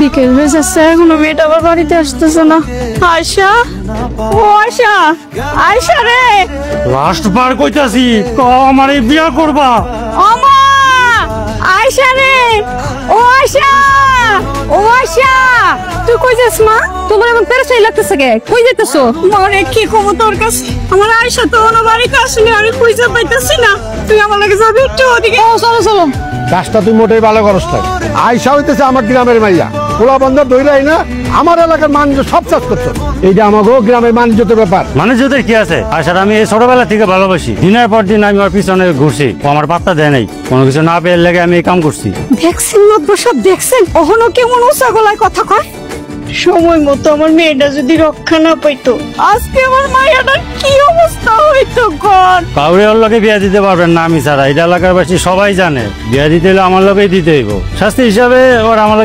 বিকেল হয়ে যাচ্ছে, এখনো মেয়েটা আবার বাড়িতে আসতেছে না। আয়শা, ও আয়শা, আয়শা রে, লাস্ট বার কইতাছি আমার এই বিয়া করবা। আমা আয়শা রে, ও আয়শা, ও আয়শা, তুই কই যাস মা? তোমার এমন পেরেছাই লাগতেছে কে? কই যাইতেছো? মারে কি খবর তোর কাছে? আমার আয়শা তো ওর বাড়িতে আসলে আমি খুঁজে পাইতাছি না। তুই আমার লাগে যাবি একটু ওদিকে? ও চলো চলো। কাজটা তুই মোটেই ভালো করস না। আয়শা হইতেছে আমার গ্রামের মাইয়া, পোলা বন্ধ দইলাই না আমার এলাকার মানুষ সব চাষ করতো। এইটা আমাকেও গ্রামের মানুষের ব্যাপার। মানুষদের কি আছে? আশার আমি এই ছোটবেলা থেকে ভালোবাসি, দিনের পর দিন আমি ওর পিছনে ঘুরছি, ও আমার পাত্তা দেয় নাই। কোনো কিছু না পেয়ে লেগে আমি এই কাম করছি। দেখছেন মাত্র সব দেখছেন, ওহনো কেমন উঁচা গলায় কথা কয়। সময় মতো আমার মেয়েটা যদি রক্ষা না পাইতো, আজকে আমার মায়াটার কি অবস্থা হইতো ঘর। কাউরে ওর লোকে বিয়া দিতে পারবেন না আমি ছাড়া, এটা এলাকার বাসী সবাই জানে। বিয়া দিতে হলে আমার লোকেই দিতে হইব। শাস্তি হিসাবে ওর আমার লোকে